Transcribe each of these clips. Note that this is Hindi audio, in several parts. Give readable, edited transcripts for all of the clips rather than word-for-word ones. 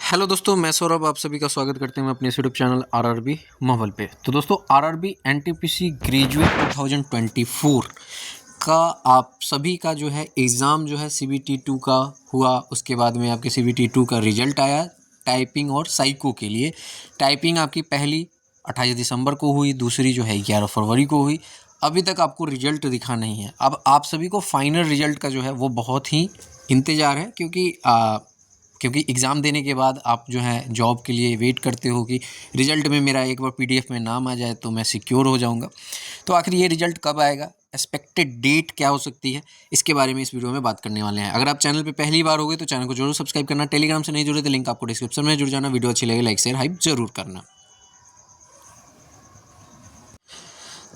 हेलो दोस्तों, मैं सौरभ आप सभी का स्वागत करते हैं मैं अपने यूट्यूब चैनल आरआरबी माहौल पे। तो दोस्तों, आरआरबी एनटीपीसी ग्रेजुएट 2024 का आप सभी का जो है एग्ज़ाम जो है सीबीटी 2 का हुआ। उसके बाद में आपके सीबीटी 2 का रिजल्ट आया टाइपिंग और साइको के लिए। टाइपिंग आपकी पहली 28 दिसंबर को हुई, दूसरी जो है 11 फरवरी को हुई। अभी तक आपको रिजल्ट दिखा नहीं है। अब आप सभी को फाइनल रिजल्ट का जो है वो बहुत ही इंतज़ार है, क्योंकि एग्ज़ाम देने के बाद आप जो है जॉब के लिए वेट करते हो कि रिज़ल्ट में मेरा एक बार पीडीएफ में नाम आ जाए तो मैं सिक्योर हो जाऊंगा। तो आखिर ये रिज़ल्ट कब आएगा, एक्सपेक्टेड डेट क्या हो सकती है, इसके बारे में इस वीडियो में बात करने वाले हैं। अगर आप चैनल पे पहली बार हो गए तो चैनल को जरूर सब्सक्राइब करना। टेलीग्राम से नहीं जुड़े तो लिंक आपको डिस्क्रिप्शन में जुड़ जाना। वीडियो अच्छी लगे लाइक शेयर हाइप जरूर करना।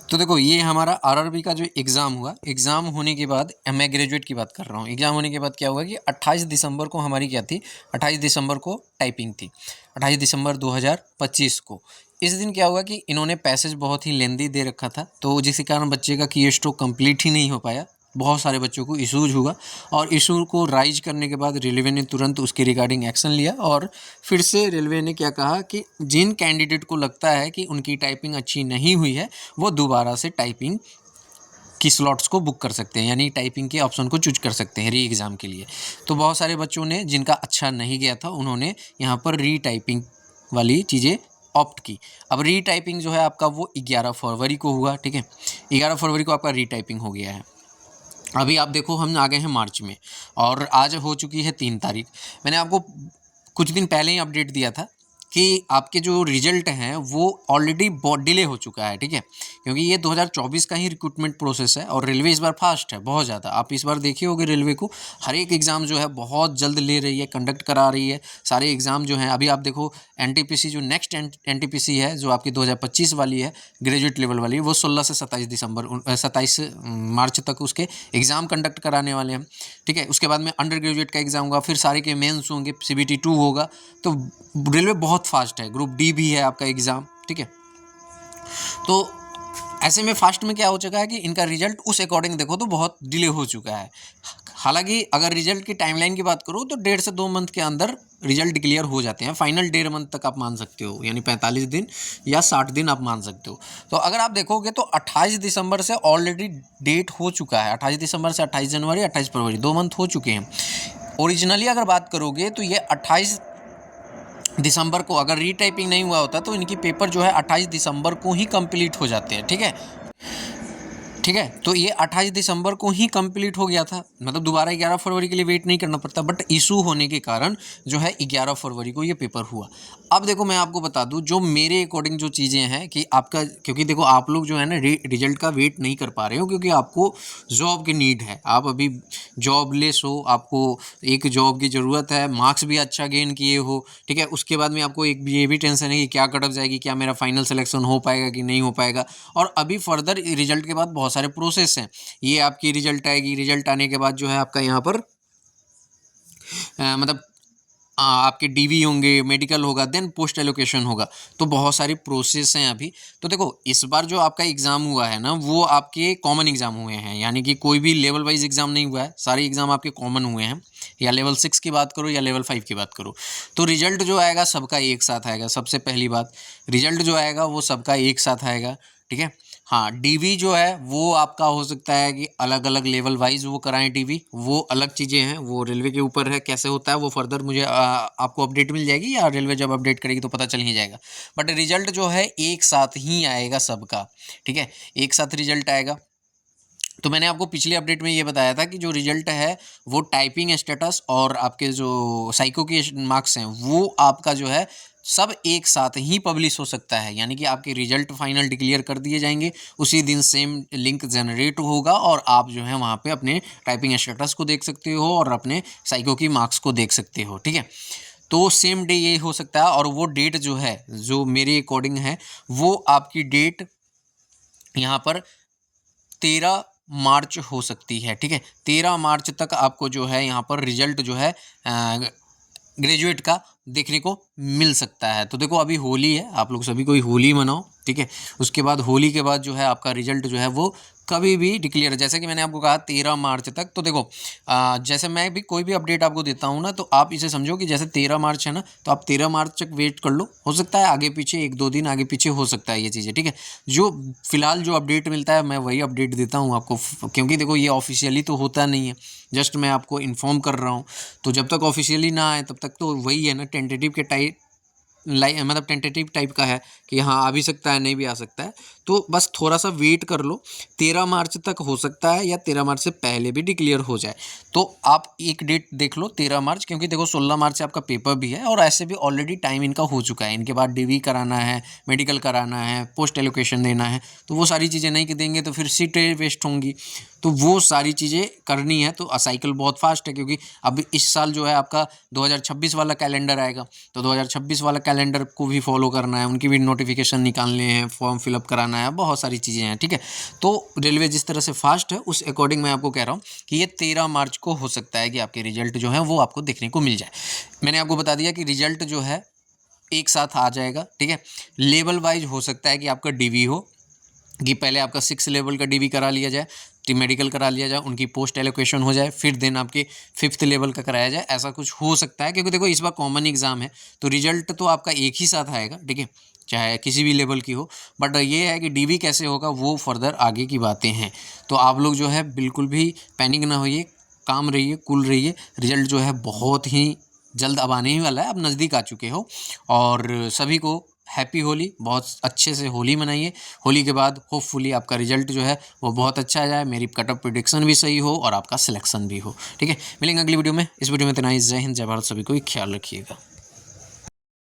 तो देखो, ये हमारा आरआरबी का जो एग्ज़ाम हुआ, एग्ज़ाम होने के बाद मैं ग्रेजुएट की बात कर रहा हूँ। एग्ज़ाम होने के बाद क्या हुआ कि 28 दिसंबर को हमारी क्या थी, 28 दिसंबर को टाइपिंग थी, 28 दिसंबर 2025 को। इस दिन क्या हुआ कि इन्होंने पैसेज बहुत ही लेंदी दे रखा था, तो जिसके कारण बच्चे का की स्ट्रोक कंप्लीट ही नहीं हो पाया। बहुत सारे बच्चों को इशूज़ हुआ और इशू को राइज करने के बाद रेलवे ने तुरंत उसके रिगार्डिंग एक्शन लिया। और फिर से रेलवे ने क्या कहा कि जिन कैंडिडेट को लगता है कि उनकी टाइपिंग अच्छी नहीं हुई है, वो दोबारा से टाइपिंग की स्लॉट्स को बुक कर सकते हैं, यानी टाइपिंग के ऑप्शन को चूज कर सकते हैं री एग्ज़ाम के लिए। तो बहुत सारे बच्चों ने, जिनका अच्छा नहीं गया था, उन्होंने यहाँ पर री टाइपिंग वाली चीज़ें ऑप्ट की। अब री टाइपिंग जो है आपका वो 11 फरवरी को हुआ। ठीक है, 11 फरवरी को आपका री टाइपिंग हो गया है। अभी आप देखो, हम आ गए हैं मार्च में और आज हो चुकी है 3 तारीख। मैंने आपको कुछ दिन पहले ही अपडेट दिया था कि आपके जो रिजल्ट हैं वो ऑलरेडी बहुत डिले हो चुका है। ठीक है, क्योंकि ये 2024 का ही रिक्रूटमेंट प्रोसेस है और रेलवे इस बार फास्ट है बहुत ज़्यादा। आप इस बार देखे होगे रेलवे को, हर एक एग्ज़ाम जो है बहुत जल्द ले रही है, कंडक्ट करा रही है। सारे एग्ज़ाम जो हैं, अभी आप देखो एनटीपीसी जो नेक्स्ट एनटीपीसी है जो आपकी 2025 वाली है, ग्रेजुएट लेवल वाली, वो 16 से 27 मार्च तक उसके एग्ज़ाम कंडक्ट कराने वाले हैं। ठीक है, उसके बाद में अंडर ग्रेजुएट का एग्ज़ाम होगा, फिर सारे के मेंस होंगे, सीबीटी 2 होगा। तो रेलवे बहुत फास्ट है। ग्रुप डी भी है आपका एग्ज़ाम। ठीक है, तो ऐसे में फास्ट में क्या हो चुका है कि इनका रिजल्ट उस अकॉर्डिंग देखो तो बहुत डिले हो चुका है। हालांकि अगर रिजल्ट की टाइमलाइन की बात करूँ तो 1.5 से 2 मंथ के अंदर रिजल्ट क्लियर हो जाते हैं। फाइनल 1.5 मंथ तक आप मान सकते हो, यानी 45 दिन या 60 दिन आप मान सकते हो। तो अगर आप देखोगे तो 28 दिसंबर से ऑलरेडी डेट हो चुका है। 28 दिसंबर से 28 जनवरी 28 फरवरी 2 मंथ हो चुके हैं। ओरिजिनली अगर बात करोगे तो ये 28 दिसंबर को अगर रीटाइपिंग नहीं हुआ होता तो इनकी पेपर जो है 28 दिसंबर को ही कंप्लीट हो जाते हैं। ठीक है, तो ये 28 दिसंबर को ही कंप्लीट हो गया था, मतलब दोबारा 11 फरवरी के लिए वेट नहीं करना पड़ता। बट इशू होने के कारण जो है 11 फरवरी को ये पेपर हुआ। अब देखो, मैं आपको बता दूं जो मेरे अकॉर्डिंग जो चीज़ें हैं कि आपका, क्योंकि देखो आप लोग जो है ना रिजल्ट का वेट नहीं कर पा रहे हो, क्योंकि आपको जॉब की नीड है। आप अभी जॉबलेस हो, आपको एक जॉब की ज़रूरत है, मार्क्स भी अच्छा गेन किए हो। ठीक है, उसके बाद में आपको एक ये भी टेंशन है कि क्या कट ऑफ जाएगी, क्या मेरा फाइनल सिलेक्शन हो पाएगा कि नहीं हो पाएगा। और अभी फर्दर रिजल्ट के बाद बहुत सारे प्रोसेस हैं। ये आपकी रिजल्ट आएगी, रिजल्ट आने के बाद जो है आपका यहाँ पर मतलब आपके डीवी होंगे, मेडिकल होगा, देन पोस्ट एलोकेशन होगा। तो बहुत सारी प्रोसेस हैं अभी। तो देखो, इस बार जो आपका एग्ज़ाम हुआ है ना, वो आपके कॉमन एग्ज़ाम हुए हैं, यानी कि कोई भी लेवल वाइज एग्ज़ाम नहीं हुआ है। सारे एग्ज़ाम आपके कॉमन हुए हैं, या लेवल 6 की बात करो या लेवल 5 की बात करो। तो रिजल्ट जो आएगा सबका एक साथ आएगा। सबसे पहली बात, रिजल्ट जो आएगा वो सबका एक साथ आएगा। ठीक है, हाँ, डीवी जो है वो आपका हो सकता है कि अलग अलग लेवल वाइज वो कराएं डीवी, वो अलग चीज़ें हैं, वो रेलवे के ऊपर है कैसे होता है। वो फर्दर मुझे आपको अपडेट मिल जाएगी, या रेलवे जब अपडेट करेगी तो पता चल ही जाएगा। बट रिजल्ट जो है एक साथ ही आएगा सबका। ठीक है, एक साथ रिजल्ट आएगा। तो मैंने आपको पिछले अपडेट में ये बताया था कि जो रिजल्ट है वो टाइपिंग स्टेटस और आपके जो साइको के मार्क्स हैं वो आपका जो है सब एक साथ ही पब्लिश हो सकता है, यानी कि आपके रिजल्ट फाइनल डिक्लेयर कर दिए जाएंगे, उसी दिन सेम लिंक जनरेट होगा और आप जो है वहाँ पे अपने टाइपिंग स्टेटस को देख सकते हो और अपने साइको की मार्क्स को देख सकते हो। ठीक है, तो सेम डे ये हो सकता है। और वो डेट जो है, जो मेरे अकॉर्डिंग है, वो आपकी डेट यहाँ पर 13 मार्च हो सकती है। ठीक है, 13 मार्च तक आपको जो है यहाँ पर रिजल्ट जो है ग्रेजुएट का देखने को मिल सकता है। तो देखो अभी होली है, आप लोग सभी कोई होली मनाओ, ठीक है। उसके बाद होली के बाद जो है आपका रिजल्ट जो है वो कभी भी डिक्लेयर, जैसे कि मैंने आपको कहा 13 मार्च तक। तो देखो जैसे मैं भी कोई भी अपडेट आपको देता हूँ ना, तो आप इसे समझो कि जैसे 13 मार्च है ना, तो आप 13 मार्च तक वेट कर लो। हो सकता है आगे पीछे 1-2 दिन आगे पीछे हो सकता है ये चीज़ें, ठीक है। जो फिलहाल जो अपडेट मिलता है मैं वही अपडेट देता हूँ आपको, क्योंकि देखो ये ऑफिशियली तो होता नहीं है, जस्ट मैं आपको इन्फॉर्म कर रहा हूँ। तो जब तक ऑफिशियली ना आए तब तक तो वही है ना, टेंटेटिव के टाइप मतलब टेंटेटिव टाइप का है कि हाँ आ भी सकता है, नहीं भी आ सकता है। तो बस थोड़ा सा वेट कर लो, 13 मार्च तक हो सकता है या 13 मार्च से पहले भी डिक्लेयर हो जाए। तो आप एक डेट देख लो 13 मार्च, क्योंकि देखो 16 मार्च से आपका पेपर भी है और ऐसे भी ऑलरेडी टाइम इनका हो चुका है। इनके बाद डीवी कराना है, मेडिकल कराना है, पोस्ट एलोकेशन देना है, तो वो सारी चीज़ें नहीं देंगे तो फिर सीटें वेस्ट होंगी। तो वो सारी चीज़ें करनी है। तो साइकिल बहुत फास्ट है, क्योंकि अब इस साल जो है आपका 2026 वाला कैलेंडर आएगा, तो 2026 वाला कैलेंडर को भी फॉलो करना है, उनकी भी नोटिफिकेशन निकालने हैं, फॉर्म फिलअप कराना है, बहुत सारी चीज़ें हैं, ठीक है। तो रेलवे जिस तरह से फास्ट है उस अकॉर्डिंग मैं आपको कह रहा हूँ कि ये 13 मार्च को हो सकता है कि आपके रिजल्ट जो है वो आपको देखने को मिल जाए। मैंने आपको बता दिया कि रिजल्ट जो है एक साथ आ जाएगा, ठीक है। लेवल वाइज हो सकता है कि आपका डीवी हो, कि पहले आपका 6 लेवल का डीवी करा लिया जाए, मेडिकल करा लिया जाए, उनकी पोस्ट एलोकेशन हो जाए, फिर देन आपके 5th लेवल का कराया जाए, ऐसा कुछ हो सकता है। क्योंकि देखो इस बार कॉमन एग्जाम है, तो रिजल्ट तो आपका एक ही साथ आएगा, ठीक है, चाहे किसी भी लेवल की हो। बट ये है कि डीवी कैसे होगा वो फर्दर आगे की बातें हैं। तो आप लोग जो है बिल्कुल भी पैनिक ना होइए, काम रहिए, कूल रहिए। रिजल्ट जो है बहुत ही जल्द अब आने ही वाला है, अब नज़दीक आ चुके हो। और सभी को हैप्पी होली, बहुत अच्छे से होली मनाइए। होली के बाद होपफुली आपका रिजल्ट जो है वो बहुत अच्छा आ जाए, मेरी कट ऑफ प्रेडिक्शन भी सही हो और आपका सिलेक्शन भी हो, ठीक है। मिलेंगे अगली वीडियो में। इस वीडियो में इतना ही। जय हिंद, जय भारत, सभी को ख्याल रखिएगा।